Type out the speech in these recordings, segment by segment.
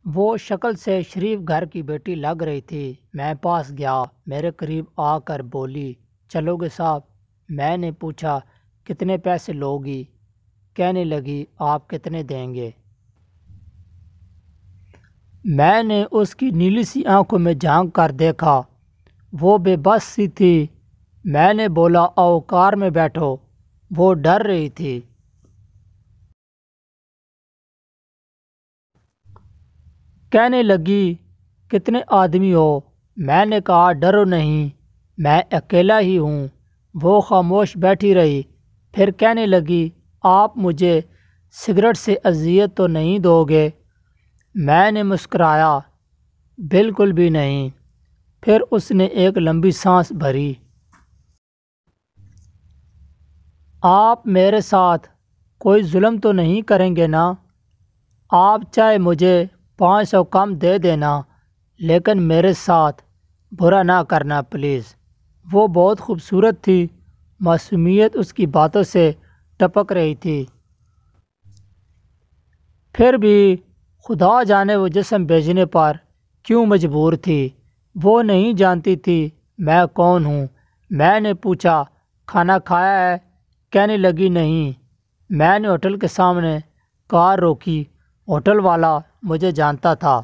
وہ شکل سے شریف گھر کی بیٹی لگ رہی تھی۔ میں پاس گیا، میرے قریب آ کر بولی، چلو گے صاحب؟ میں نے پوچھا، کتنے پیسے لوگی؟ کہنے لگی، آپ کتنے دیں گے؟ میں نے اس کی نیلی سی آنکھوں میں جھانک کر دیکھا، وہ بے بس سی تھی۔ میں نے بولا، آؤ کار میں بیٹھو۔ وہ ڈر رہی تھی۔ کہنے لگی، کتنے آدمی ہو؟ میں نے کہا، ڈرو نہیں، میں اکیلا ہی ہوں۔ وہ خاموش بیٹھی رہی، پھر کہنے لگی، آپ مجھے سگریٹ سے اذیت تو نہیں دو گے؟ میں نے مسکرایا، بالکل بھی نہیں۔ پھر اس نے ایک لمبی سانس بھری۔ آپ میرے ساتھ کوئی ظلم تو نہیں کریں گے نا؟ آپ چاہے مجھے 500 کم دے دینا، لیکن میرے ساتھ برا نہ کرنا پلیز۔ وہ بہت خوبصورت تھی، معصومیت اس کی باتوں سے ٹپک رہی تھی۔ پھر بھی خدا جانے وہ جسم بھیجنے پر کیوں مجبور تھی۔ وہ نہیں جانتی تھی میں کون ہوں۔ میں نے پوچھا، کھانا کھایا ہے؟ کہنے لگی، نہیں۔ میں نے ہوٹل کے سامنے کار روکی۔ ہوٹل والا مجھے جانتا تھا۔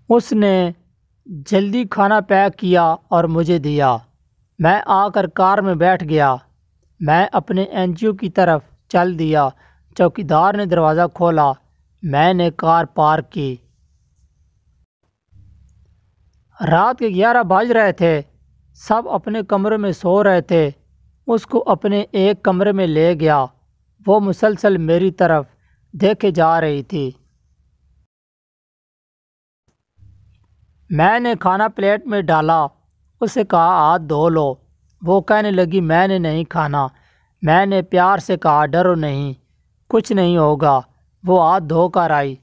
اس نے جلدی کھانا پیک کیا اور مجھے دیا۔ میں آ کر کار میں بیٹھ گیا۔ میں اپنے این جی او کی طرف چل دیا۔ چوکیدار نے دروازہ کھولا۔ میں نے کار پارک کی۔ رات کے 11 بج رہے تھے۔ سب اپنے کمرے میں سو رہے تھے۔ اس کو اپنے ایک کمرے میں لے گیا۔ وہ مسلسل میری طرف دیکھے جا رہی تھی۔ میں نے کھانا پلیٹ میں ڈالا۔ اسے کہا، ہاتھ دھو لو۔ وہ کہنے لگی، میں نے نہیں کھانا۔ میں نے پیار سے کہا، ڈرو نہیں، کچھ نہیں ہوگا۔ وہ ہاتھ دھو کر آئی،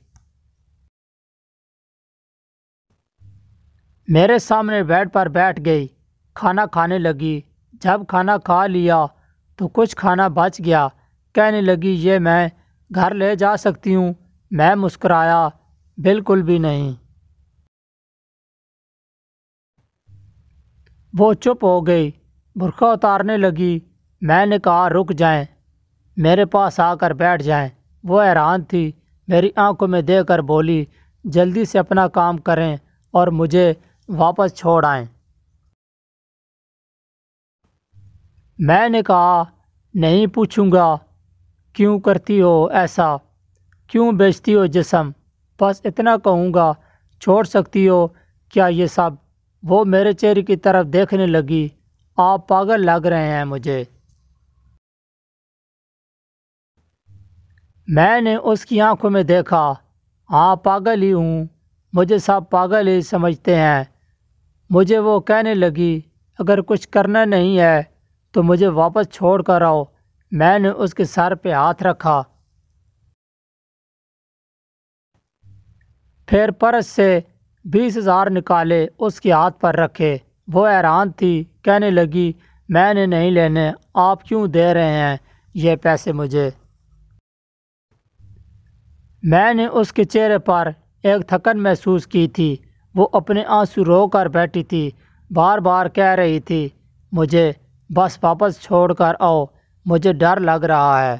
میرے سامنے بیڈ پر بیٹھ گئی، کھانا کھانے لگی۔ جب کھانا کھا لیا تو کچھ کھانا بچ گیا۔ کہنے لگی، یہ میں گھر لے جا سکتی ہوں؟ میں مسکرایا، بالکل بھی نہیں۔ وہ چپ ہو گئی، برقع اتارنے لگی۔ میں نے کہا، رک جائیں، میرے پاس آ کر بیٹھ جائیں۔ وہ حیران تھی، میری آنکھوں میں دیکھ کر بولی، جلدی سے اپنا کام کریں اور مجھے واپس چھوڑ آئیں۔ میں نے کہا، نہیں پوچھوں گا، کیوں کرتی ہو ایسا؟ کیوں بیچتی ہو جسم؟ بس اتنا کہوں گا، چھوڑ سکتی ہو کیا یہ سب؟ وہ میرے چہرے کی طرف دیکھنے لگی، آپ پاگل لگ رہے ہیں مجھے۔ میں نے اس کی آنکھوں میں دیکھا، ہاں پاگل ہی ہوں، مجھے سب پاگل ہی سمجھتے ہیں۔ مجھے وہ کہنے لگی، اگر کچھ کرنا نہیں ہے تو مجھے واپس چھوڑ کر آؤ۔ میں نے اس کے سر پہ ہاتھ رکھا، پھر پرس سے 20,000 نکالے، اس کے ہاتھ پر رکھے۔ وہ حیران تھی، کہنے لگی، میں نے نہیں لینے، آپ کیوں دے رہے ہیں یہ پیسے مجھے؟ میں نے اس کے چہرے پر ایک تھکن محسوس کی تھی۔ وہ اپنے آنسو رو کر بیٹھی تھی، بار بار کہہ رہی تھی، مجھے بس واپس چھوڑ کر آؤ، مجھے ڈر لگ رہا ہے۔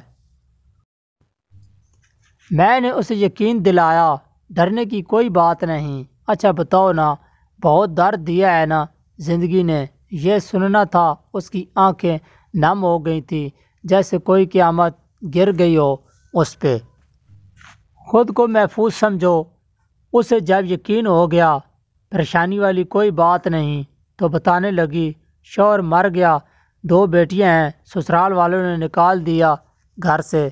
میں نے اسے یقین دلایا، ڈرنے کی کوئی بات نہیں۔ اچھا بتاؤ نا، بہت درد دیا ہے نا زندگی نے؟ یہ سننا تھا۔ اس کی آنکھیں نم ہو گئی تھیں، جیسے کوئی قیامت گر گئی ہو اس پہ۔ خود کو محفوظ سمجھو۔ اسے جب یقین ہو گیا پریشانی والی کوئی بات نہیں تو بتانے لگی، شوہر مر گیا، 2 بیٹیاں ہیں، سسرال والوں نے نکال دیا گھر سے،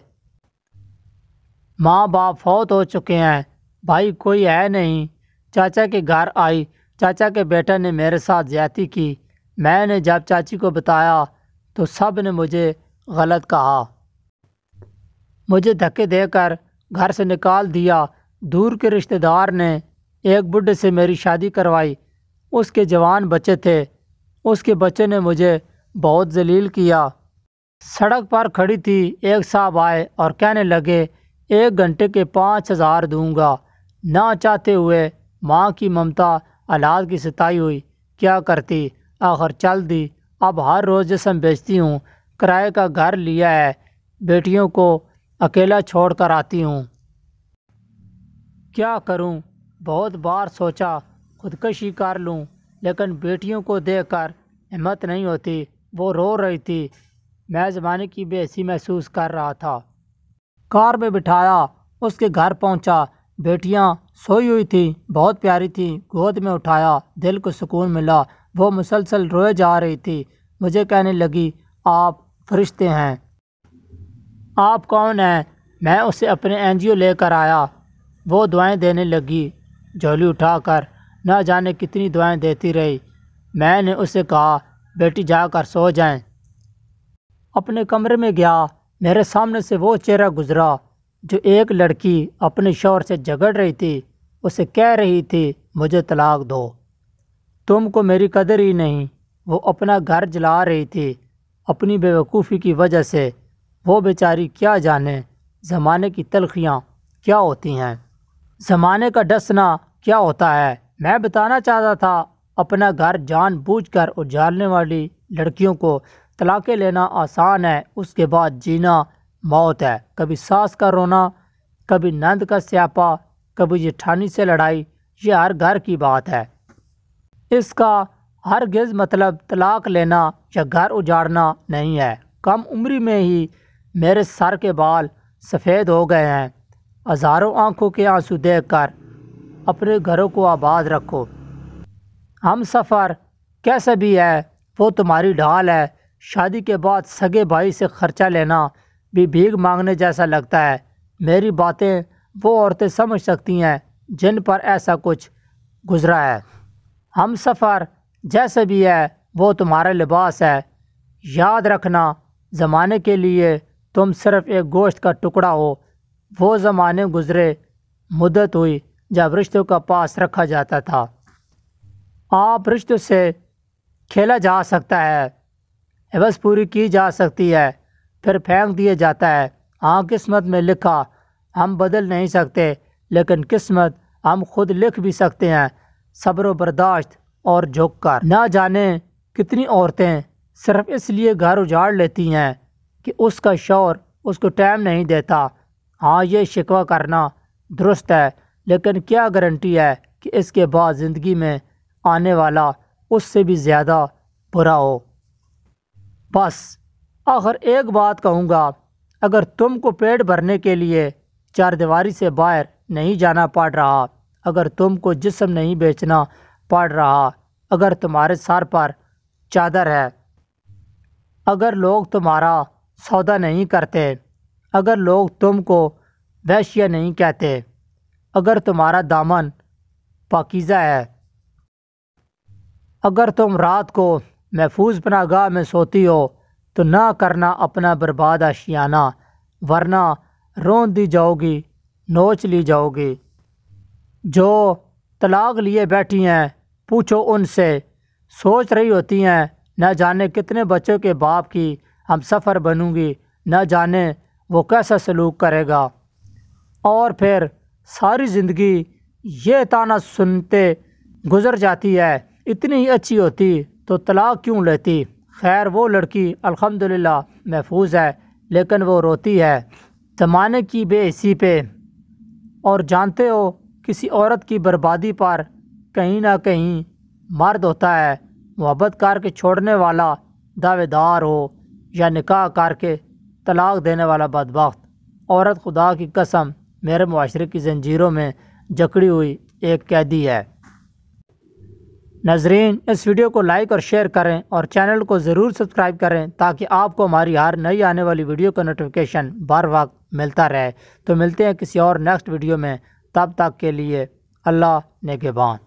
ماں باپ فوت ہو چکے ہیں، بھائی کوئی ہے نہیں۔ چاچا کے گھر آئی، چاچا کے بیٹے نے میرے ساتھ زیادتی کی۔ میں نے جب چاچی کو بتایا تو سب نے مجھے غلط کہا، مجھے دھکے دے کر گھر سے نکال دیا۔ دور کے رشتہ دار نے ایک بڈھے سے میری شادی کروائی، اس کے جوان بچے تھے، اس کے بچے نے مجھے بہت ذلیل کیا۔ سڑک پر کھڑی تھی، ایک صاحب آئے اور کہنے لگے 1 گھنٹے کے 5,000 دوں گا۔ نہ چاہتے ہوئے ماں کی ممتا اولاد کی ستائی ہوئی، کیا کرتی، آخر چل دی۔ اب ہر روز جسم بیچتی ہوں، کرائے کا گھر لیا ہے، بیٹیوں کو اکیلا چھوڑ کر آتی ہوں۔ کیا کروں؟ بہت بار سوچا خودکشی کر لوں، لیکن بیٹیوں کو دیکھ کر ہمت نہیں ہوتی۔ وہ رو رہی تھی، میں زمانے کی بے حسی محسوس کر رہا تھا۔ کار میں بٹھایا، اس کے گھر پہنچا، بیٹیاں سوئی ہوئی تھیں، بہت پیاری تھیں، گود میں اٹھایا، دل کو سکون ملا۔ وہ مسلسل روئے جا رہی تھی، مجھے کہنے لگی، آپ فرشتے ہیں۔ آپ کون ہیں؟ میں اسے اپنے NGO لے کر آیا۔ وہ دعائیں دینے لگی، جھولی اٹھا کر نہ جانے کتنی دعائیں دیتی رہی۔ میں نے اسے کہا، بیٹی جا کر سو جائیں۔ اپنے کمرے میں گیا، میرے سامنے سے وہ چہرہ گزرا جو ایک لڑکی اپنے شوہر سے جھگڑ رہی تھی، اسے کہہ رہی تھی، مجھے طلاق دو، تم کو میری قدر ہی نہیں۔ وہ اپنا گھر جلا رہی تھی اپنی بے وقوفی کی وجہ سے۔ وہ بیچاری کیا جانے زمانے کی تلخیاں کیا ہوتی ہیں، زمانے کا ڈسنا کیا ہوتا ہے۔ میں بتانا چاہتا تھا، اپنا گھر جان بوجھ کر اجالنے والی لڑکیوں کو طلاقیں لینا آسان ہے، اس کے بعد جینا موت ہے۔ کبھی ساس کا رونا، کبھی نند کا سیاپا، کبھی جیٹھانی سے لڑائی، یہ ہر گھر کی بات ہے۔ اس کا ہرگز مطلب طلاق لینا یا گھر اجاڑنا نہیں ہے۔ کم عمری میں ہی میرے سر کے بال سفید ہو گئے ہیں۔ ہزاروں آنکھوں کے آنسو دیکھ کر اپنے گھروں کو آباد رکھو۔ ہم سفر کیسا بھی ہے، وہ تمہاری ڈھال ہے۔ شادی کے بعد سگے بھائی سے خرچہ لینا بھی بھیک مانگنے جیسا لگتا ہے۔ میری باتیں وہ عورتیں سمجھ سکتی ہیں جن پر ایسا کچھ گزرا ہے۔ ہم سفر جیسا بھی ہے، وہ تمہارا لباس ہے۔ یاد رکھنا، زمانے کے لیے تم صرف ایک گوشت کا ٹکڑا ہو۔ وہ زمانے گزرے، مدت ہوئی جب رشتوں کا پاس رکھا جاتا تھا۔ آپ رشتوں سے کھیلا جا سکتا ہے، حوث پوری کی جا سکتی ہے، پھر پھینک دیا جاتا ہے۔ ہاں، قسمت میں لکھا ہم بدل نہیں سکتے، لیکن قسمت ہم خود لکھ بھی سکتے ہیں، صبر و برداشت اور جھک کر۔ نہ جانے کتنی عورتیں صرف اس لیے گھر اجاڑ لیتی ہیں کہ اس کا شوہر اس کو ٹائم نہیں دیتا۔ ہاں، یہ شکوہ کرنا درست ہے، لیکن کیا گارنٹی ہے کہ اس کے بعد زندگی میں آنے والا اس سے بھی زیادہ برا ہو۔ بس آخر ایک بات کہوں گا، اگر تم کو پیٹ بھرنے کے لیے چار دیواری سے باہر نہیں جانا پڑ رہا، اگر تم کو جسم نہیں بیچنا پڑ رہا، اگر تمہارے سر پر چادر ہے، اگر لوگ تمہارا سودا نہیں کرتے، اگر لوگ تم کو ویشیا نہیں کہتے، اگر تمہارا دامن پاکیزہ ہے، اگر تم رات کو محفوظ پناہ گاہ میں سوتی ہو، تو نہ کرنا اپنا برباد آشیانہ، ورنہ رون دی جاؤ گی، نوچ لی جاؤ گی۔ جو طلاق لیے بیٹھی ہیں، پوچھو ان سے، سوچ رہی ہوتی ہیں، نہ جانے کتنے بچوں کے باپ کی ہم سفر بنوں گی، نہ جانے وہ کیسا سلوک کرے گا، اور پھر ساری زندگی یہ طعنہ سنتے گزر جاتی ہے، اتنی ہی اچھی ہوتی تو طلاق کیوں لیتی۔ خیر، وہ لڑکی الحمدللہ محفوظ ہے، لیکن وہ روتی ہے زمانے کی بے حسی پہ۔ اور جانتے ہو، کسی عورت کی بربادی پر کہیں نہ کہیں مرد ہوتا ہے، محبت کر کے چھوڑنے والا دعوے دار ہو یا نکاح کر کے طلاق دینے والا بدبخت۔ عورت خدا کی قسم میرے معاشرے کی زنجیروں میں جکڑی ہوئی ایک قیدی ہے۔ ناظرین، اس ویڈیو کو لائک اور شیئر کریں اور چینل کو ضرور سبسکرائب کریں تاکہ آپ کو ہماری ہر نئی آنے والی ویڈیو کا نوٹیفیکیشن بر وقت ملتا رہے۔ تو ملتے ہیں کسی اور نیکسٹ ویڈیو میں، تب تک کے لیے اللہ نگہبان۔